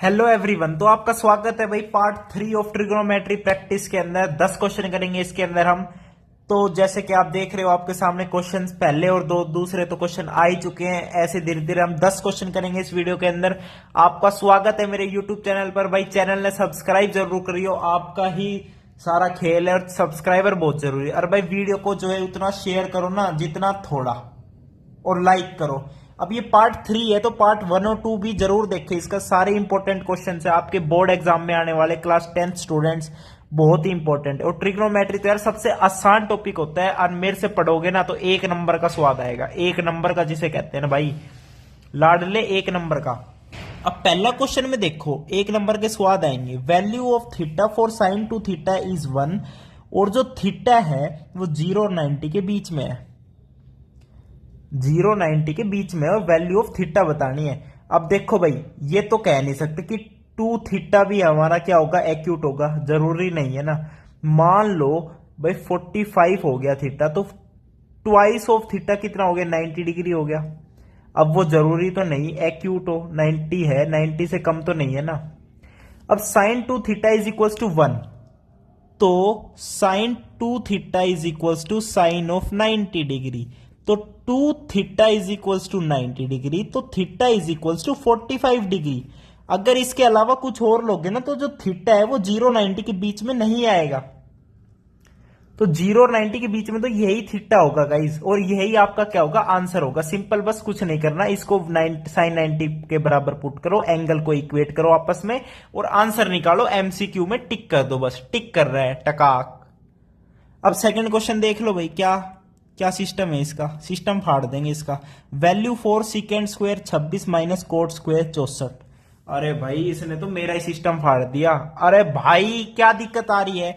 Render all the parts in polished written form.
Hello everyone. तो आपका स्वागत है भाई पार्ट 3 ऑफ ट्रिग्नोमेट्री प्रैक्टिस के अंदर। 10 क्वेश्चन करेंगे इसके अंदर हम। तो जैसे कि आप देख रहे हो आपके सामने क्वेश्चंस पहले और दो दूसरे तो क्वेश्चन आ ही चुके हैं। ऐसे धीरे धीरे हम 10 क्वेश्चन करेंगे इस वीडियो के अंदर। आपका स्वागत है मेरे यूट्यूब चैनल पर। भाई चैनल ने सब्सक्राइब जरूर करियो, आपका ही सारा खेल है और सब्सक्राइबर बहुत जरूरी है। और भाई वीडियो को जो है उतना शेयर करो ना जितना थोड़ा, और लाइक करो। अब ये पार्ट 3 है तो पार्ट 1 और 2 भी जरूर देखें। इसका सारे इंपॉर्टेंट क्वेश्चन है आपके बोर्ड एग्जाम में आने वाले, क्लास 10 स्टूडेंट्स, बहुत ही इंपॉर्टेंट है। और ट्रिग्नोमेट्री तो यार सबसे आसान टॉपिक होता है और मेरे से पढ़ोगे ना तो एक नंबर का स्वाद आएगा। एक नंबर का जिसे कहते हैं ना भाई, लाडले एक नंबर का। अब पहला क्वेश्चन में देखो, एक नंबर के स्वाद आएंगे। Value of theta for sign to theta is 1, और जो थीटा है वो 0 और 90 के बीच में है। 0 90 के बीच में, और वैल्यू ऑफ थीटा बतानी है। अब देखो भाई, ये तो कह नहीं सकते कि 2 थीटा भी हमारा क्या होगा, एक्यूट होगा, जरूरी नहीं है ना। मान लो भाई 45 हो गया थीटा, तो ट्वाइस ऑफ थीटा कितना हो गया, 90 डिग्री हो गया। अब वो जरूरी तो नहीं एक्यूट हो, 90 है, 90 से कम तो नहीं है ना। अब sine 2 theta is equal to 1, तो sine 2 theta is equal to sine of 90 degree. तो 2 theta is equals to 90 degree, तो theta is equals to 45 degree. अगर इसके अलावा कुछ और लोगे ना तो जो थीटा है वो 0 90 के बीच में नहीं आएगा। तो 0 और 90 के बीच में तो यही थीटा होगा गाइस, और यही आपका क्या होगा, आंसर होगा। सिंपल, बस कुछ नहीं करना, इसको साइन 90 के बराबर पुट करो, एंगल को इक्वेट करो आपस में और आंसर निकालो। एमसीक्यू में टिक कर दो, बस टिक कर रहा है टकाक। अब सेकंड क्वेश्चन देख लो भाई, क्या सिस्टम है इसका, सिस्टम फाड़ देंगे इसका। Value for secant square 26 minus cot square 64। अरे भाई इसने तो मेरा ही सिस्टम फाड़ दिया। अरे भाई क्या दिक्कत आ रही है।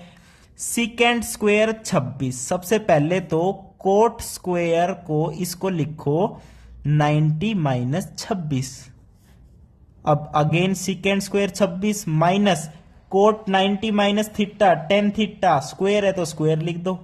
सीकेंड स्क्वायर 26, सबसे पहले तो कोट स्क्वायर को इसको लिखो 90 माइनस 26। अब again secant square 26 minus cot 90 minus theta, tan theta, square है तो स्क्वायर लिख दो।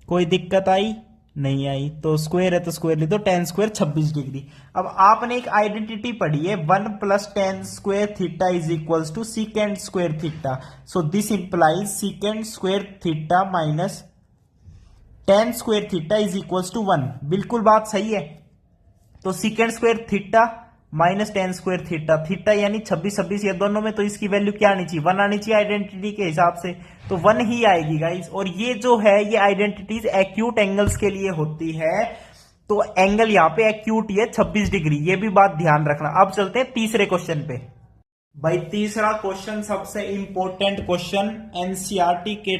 कोई दिक्कत आई नहीं आई, तो स्क्वायर है तो स्क्वायर लिख दो, टेन स्क्वायर 26 डिग्री। अब आपने एक आइडेंटिटी पढ़ी है, 1 plus tan square theta is equals to secant square theta. So this implies secant square theta minus tan square theta is equals to 1। बिल्कुल बात सही है। तो secant square theta minus tan square theta, theta यानी 26 26, ये दोनों में तो इसकी वैल्यू क्या आनी चाहिए, 1 आनी चाहिए आइडेंटिटी के हिसाब से, तो 1 ही आएगी गाइस। और ये जो है ये आइडेंटिटीज एक्यूट एंगल्स के लिए होती है, तो एंगल यहाँ पे एक्यूट ही है 26 डिग्री, ये भी बात ध्यान रखना। अब चलते हैं तीसरे क्वेश्चन पे। भाई तीसरा क्वेश्चन सबसे इंपॉर्टेंट क्वेश्चन, एनसीईआरटी के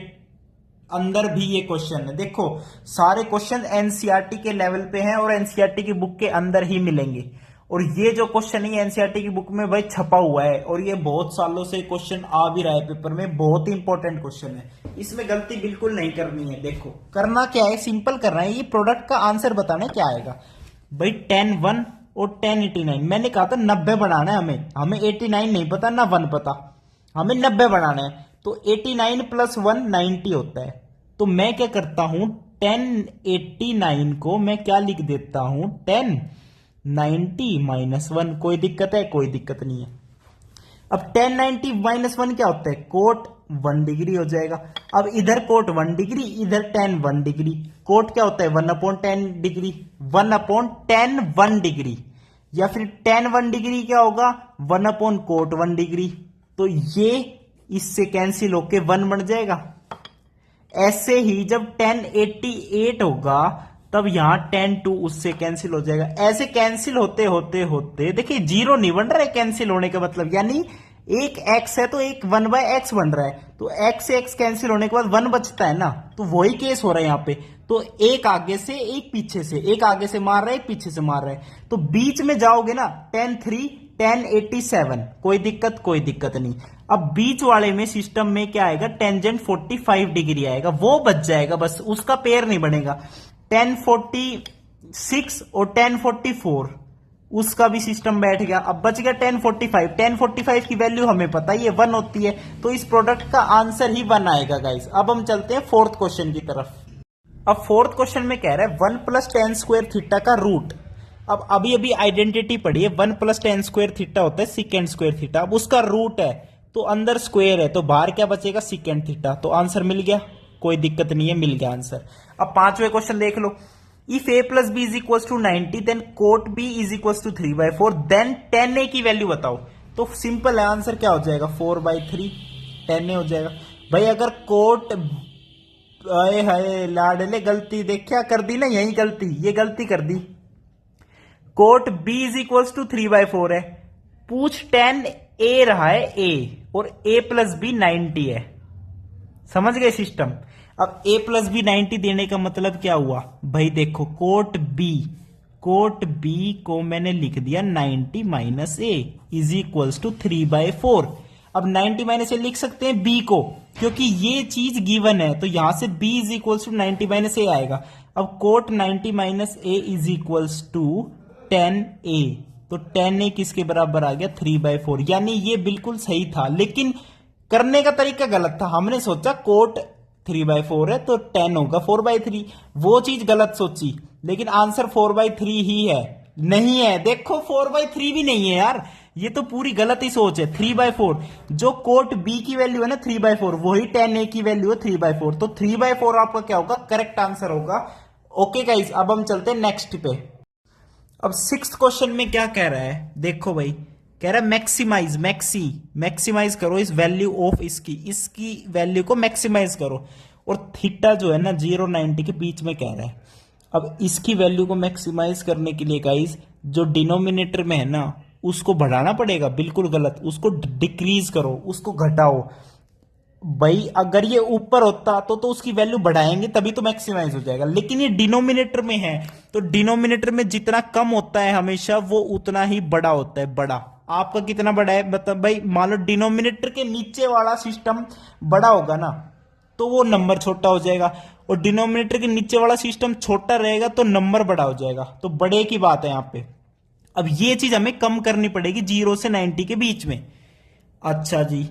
अंदर भी ये क्वेश्चन है। देखो सारे क्वेश्चन एनसीईआरटी के लेवल पे हैं और एनसीईआरटी की बुक के अंदर ही मिलेंगे। और ये जो क्वेश्चन है एनसीईआरटी की बुक में भाई छपा हुआ है, और ये बहुत सालों से क्वेश्चन आ भी रहा है पेपर में, बहुत ही इंपॉर्टेंट क्वेश्चन है। इसमें गलती बिल्कुल नहीं करनी है। देखो करना क्या है, सिंपल करना है, ये प्रोडक्ट का आंसर बताना क्या आएगा भाई। 10 1 और 10 89। मैंने कहा था 90 बनाना है हमें 89 नहीं पता ना 1 पता, हमें 90 बनाना है। तो 89 प्लस 1 90 होता है। तो मैं क्या करता हूं, 1089 को मैं क्या लिख देता हूं, 1090 माइनस 1। कोई दिक्कत है, कोई दिक्कत नहीं है। अब 1090 माइनस 1 क्या होता है, कोट 1 डिग्री हो जाएगा। अब इधर कोट 1 डिग्री, इधर 10 1 डिग्री। कोट क्या होता है 1/10 डिग्री, 1/10 1 डिग्री, या फिर 10 1 डिग्री क्या होगा 1/कोट 1 डिग्री। तो ये इससे कैंसिल होके 1 बन जाएगा। ऐसे ही जब 1088 होगा तब यहां 10 2 उससे कैंसिल हो जाएगा। ऐसे कैंसिल होते होते होते देखिए 0 नहीं बन रहा है कैंसिल होने का मतलब, यानी एक x है तो एक 1/x बन रहा है, तो x से x कैंसिल होने के बाद 1 बचता है ना, तो वही केस हो रहा है यहाँ पे। तो एक आगे से एक पीछे से, एक आगे से मार रहा है एक पीछे से मार रहा है, तो बीच में जाओगे ना 10 3 1087, कोई दिक्कत नहीं। अब बीच वाले में सिस्टम में क्या आएगा, टेंजेंट 45 डिग्री आएगा, वो बच जाएगा, बस उसका पेयर नहीं बनेगा। 1046 और 1044 उसका भी सिस्टम बैठ गया। अब बच गया 1045। 1045 की वैल्यू हमें पता ही है 1 होती है, तो इस प्रोडक्ट का आंसर ही 1 आएगा गाइस। अब हम चलते हैं फोर्थ क्वेश्चन की तरफ। अब फोर्थ क्वेश्चन में कह रहा है 1 प्लस टेन स्क्वायर थीटा का रूट अब अभी अभी आइडेंटिटी पढ़ी है, 1 प्लस टेन स्क्वायर थीटा होता है सिकेंड स्क्वायर थीटा। अब उसका रूट है तो अंदर स्क्वायर है, तो बाहर क्या बचेगा, सिकेंड थीटा। तो आंसर मिल गया, कोई दिक्कत नहीं है, मिल गया आंसर। अब पांचवें क्वेश्चन देख लो, if a plus B is equal to 90 then cot B is equal to 3/4 then 10a की वैल्यू बताओ। तो सिंपल है, आंसर क्या हो जाएगा, 4/3 10a हो जाएगा। भाई अगर कोट, आए हाय लाडले, गलती देख क्या कर दी ना, यही गलती, ये गलती कर दी। Cot b is equal to 3/4 है, पूछ 10a रहा है a, और a प्लस बी 90 है। समझ गए सिस्टम। अब a प्लस बी 90 देने का मतलब क्या हुआ भाई, देखो कोट b को मैंने लिख दिया 90 minus a is equals to 3/4। अब 90 माइनस ए लिख सकते हैं b को, क्योंकि ये चीज गिवन है, तो यहां से b is equals to 90 minus A आएगा। अब cot 90 minus A is equals to 10a, तो 10a किसके बराबर आ गया, 3/4। यानी ये बिल्कुल सही था, लेकिन करने का तरीका गलत था। हमने सोचा कोट 3/4 है तो 10 होगा 4/3, वो चीज गलत सोची, लेकिन आंसर 4/3 ही है। नहीं है, देखो 4/3 भी नहीं है यार, ये तो पूरी गलत ही सोच है। 3/4 जो कोट बी की वैल्यू है ना 3/4, वही 10a की वैल्यू है 3/4, तो 3/4 आपका क्या होगा, करेक्ट आंसर होगा। ओके गाइस, अब हम चलते हैं नेक्स्ट पे। अब सिक्स्थ क्वेश्चन में क्या कह रहा है, देखो भाई, कह रहा है मैक्सिमाइज करो इस वैल्यू ऑफ इसकी वैल्यू को मैक्सिमाइज करो, और थीटा जो है ना 0 90 के बीच में कह रहा है। अब इसकी वैल्यू को मैक्सिमाइज करने के लिए गाइस, जो डिनोमिनेटर में है ना उसको बढ़ाना पड़ेगा, बिल्कुल गलत, उसको डिक्रीज करो, उसको घटाओ। भाई अगर ये ऊपर होता तो उसकी वैल्यू बढ़ाएंगे तभी तो मैक्सिमाइज हो जाएगा, लेकिन ये डिनोमिनेटर में है, तो डिनोमिनेटर में जितना कम होता है हमेशा वो उतना ही बड़ा होता है। बड़ा आपका कितना बड़ा है, मतलब भाई मान लो डिनोमिनेटर के नीचे वाला सिस्टम बड़ा होगा ना तो वो नंबर छोटा हो जाएगा, और डिनोमिनेटर के नीचे वाला सिस्टम छोटा रहेगा तो नंबर बड़ा हो जाएगा। तो बड़े की बात है यहां पे। अब ये चीज हमें कम करनी पड़ेगी 0 से 90 के बीच में। अच्छा जी,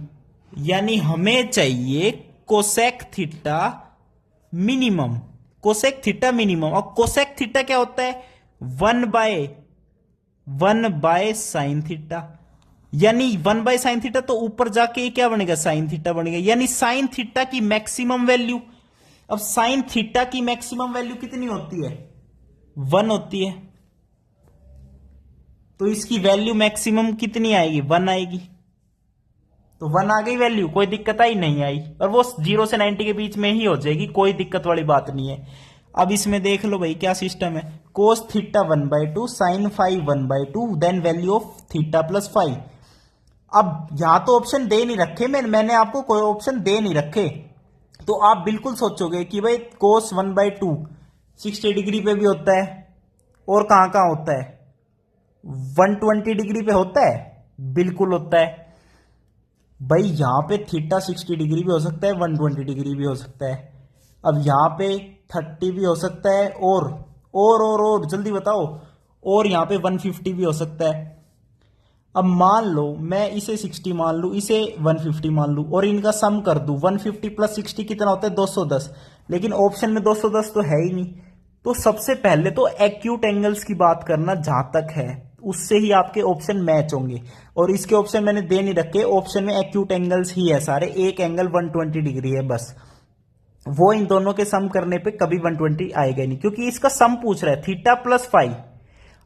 यानी हमें चाहिए cosec theta minimum, cosec theta minimum. और कोसेक थीटा क्या होता है, 1/1 साइन थीटा, यानी 1/साइन थीटा, तो ऊपर जाके क्या बनेगा, साइन थीटा बनेगा, यानी साइन थीटा की मैक्सिमम वैल्यू। अब साइन थीटा की मैक्सिमम वैल्यू कितनी होती है, 1 होती है, तो इसकी वैल्यू मैक्सिमम कितनी आएगी, 1 आएगी। तो 1 आ गई वैल्यू, कोई दिक्कत आई नहीं आई, और वो 0 से 90 के बीच में ही हो जाएगी, कोई दिक्कत वाली बात नहीं है। अब इसमें देख लो भाई क्या सिस्टम है, cos theta 1/2 sine phi 1/2 then value of theta plus phi. अब यहां तो ऑप्शन दे नहीं रखे, मैंने आपको कोई ऑप्शन दे नहीं रखे, तो आप बिल्कुल सोचोगे कि भाई कोस 1/2 60 डिग्री पे भी होता है, और कहां कहां होता है, 120 डिग्री पे होता है, बिल्कुल होता है। भाई यहां पे थीटा 60 डिग्री भी हो सकता है, 120 डिग्री भी हो सकता है। अब यहां पे 30 भी हो सकता है, और जल्दी बताओ, और यहां पे 150 भी हो सकता है। अब मान लो मैं इसे 60 मान लूं, इसे 150 मान लूं, और इनका सम कर दूं, 150 प्लस 60 कितना होता है, 210, लेकिन ऑप्शन में 210 तो है ही नहीं। तो सबसे पहले तो एक्यूट एंगल्स की बात करना, जहां तक है उससे ही आपके ऑप्शन मैच होंगे, और इसके ऑप्शन मैंने दे नहीं रखे, ऑप्शन में एक्यूट एंगल्स ही है सारे, एक एंगल 120 डिग्री है बस, वो इन दोनों के सम करने पे कभी 120 आएगा नहीं, क्योंकि इसका सम पूछ रहा है थीटा प्लस फाई।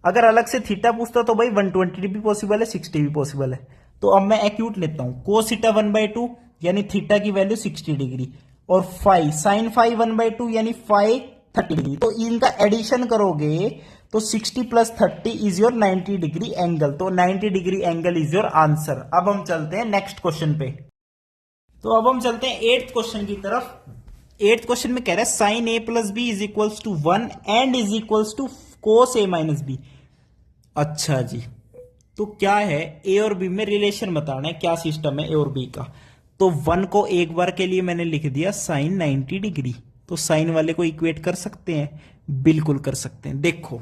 अगर अलग से थीटा पूछता तो भाई 120 भी पॉसिबल है, 60 भी पॉसिबल है। तो अब मैं एक्यूट लेता हूं, कोस थीटा 1/2 यानी थीटा की वैल्यू 60 डिग्री, और फाई साइन फाई 1/2 यानी फाई 30 डिग्री। तो इनका एडिशन करोगे तो 60 plus 30 is your 90 degree angle, तो 90 degree angle is your answer. अब हम चलते हैं नेक्स्ट क्वेश्चन पे। तो अब हम चलते हैं 8th क्वेश्चन की तरफ। 8th क्वेश्चन में कह रहा है sine A plus B is equals to 1 and is equals to cos A minus B. अच्छा जी, तो क्या है, ए और बी में रिलेशन बताना है, क्या सिस्टम है ए और बी का। तो 1 को एक बार के लिए मैंने लिख दिया साइन 90 डिग्री, तो साइन वाले को इक्वेट कर सकते हैं, बिल्कुल कर सकते हैं। देखो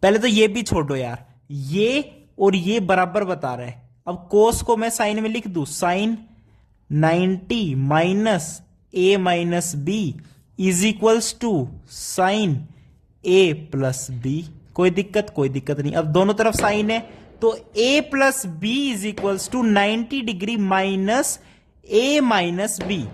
पहले तो ये भी छोड़ो यार, ये और ये बराबर बता रहा है। अब कोस को मैं साइन में लिख दूं, sine 90 minus A minus B is equals to sine A plus B. कोई दिक्कत नहीं। अब दोनों तरफ साइन है तो a plus B is equals to 90 degree minus a minus B.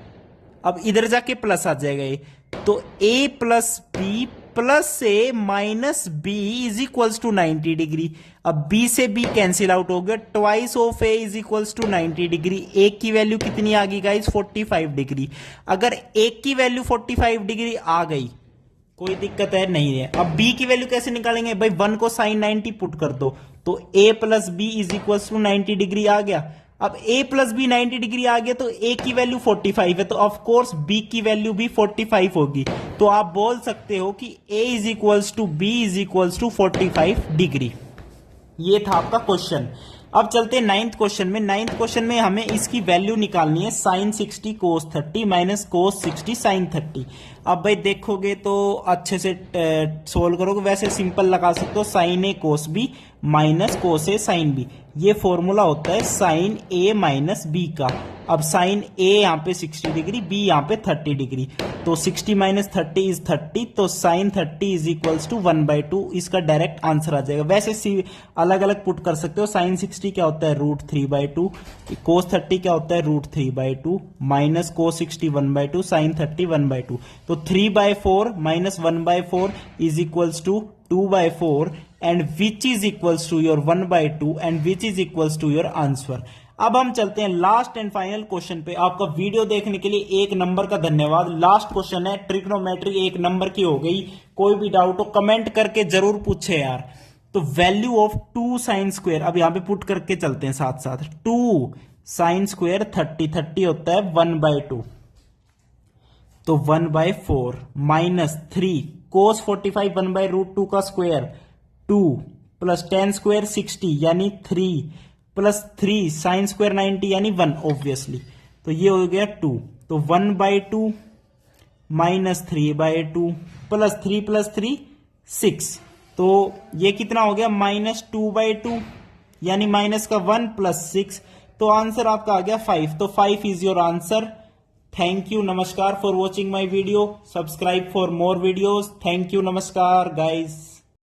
अब इधर जाके प्लस आ जाएगा ये, तो a plus B plus A minus B is equals to 90 degree. अब b से b कैंसिल आउट हो गया, twice of a is equals to 90 degree. a की वैल्यू कितनी आ गई गाइस 45 डिग्री। अगर a की वैल्यू 45 डिग्री आ गई कोई दिक्कत है नहीं है। अब b की वैल्यू कैसे निकालेंगे भाई, 1 को साइन 90 पुट कर दो तो a plus B is equals to 90 degree आ गया। अब a प्लस बी 90 डिग्री आ गया तो a की वैल्यू 45 है, तो ऑफ कोर्स b की वैल्यू भी 45 होगी। तो आप बोल सकते हो कि a is equals to B is equals to 45 degree. ये था आपका क्वेश्चन। अब चलते हैं नाइन्थ क्वेश्चन में। नाइन्थ क्वेश्चन में हमें इसकी वैल्यू निकालनी है sine 60 cos 30 minus cos 60 sine 30। अब भाई देखोगे तो अच्छे से सोल्व करोगे, वैसे सिंपल लगा सकते हो साइन ए कोस बी माइनस कोस ए साइन बी। ये फॉर्मूला होता है साइन ए माइनस बी का। अब साइन ए यहाँ पे 60 डिग्री, बी यहाँ पे 30 डिग्री, तो 60 माइनस 30 इज 30, तो साइन 30 इज इक्वल्स टू 1/2। इसका डायरेक्ट आंसर आ जाएगा। वैसे अलग अलग पुट कर सकते हो। साइन 60 क्या होता है √3/2, कोस 30 क्या होता है √3/2, माइनस कोस 60 1/2, साइन 30 1/2। तो 3/4 minus 1/4 is equals to 2/4 and which is equals to your 1/2 and which is equals to your answer. अब हम चलते हैं लास्ट एंड फाइनल क्वेश्चन पे। आपका वीडियो देखने के लिए 1 नंबर का धन्यवाद। लास्ट क्वेश्चन है, ट्रिग्नोमेट्री 1 नंबर की हो गई। कोई भी डाउट हो कमेंट करके जरूर पूछे यार। तो वैल्यू ऑफ 2 साइन स्क्वायर, अब यहां पे पुट करके चलते हैं साथ साथ। 2 साइन स्क्वायर 30 होता है 1/2, तो 1/4 माइनस 3 कोस 45 1/√2 का स्क्वायर 2 प्लस टेन स्क्वायर 60 यानी 3 प्लस 3 साइन स्क्वायर 90 यानी 1 ऑब्वियसली। तो ये हो गया 2, तो 1/2 माइनस 3/2 प्लस 3 6, तो ये कितना हो गया -2/2 यानी माइनस का 1 प्लस 6, तो आंसर आपका आ गया 5। तो 5 is your answer. Thank you, नमस्कार for watching my video. Subscribe for more videos. Thank you, नमस्कार गाइज।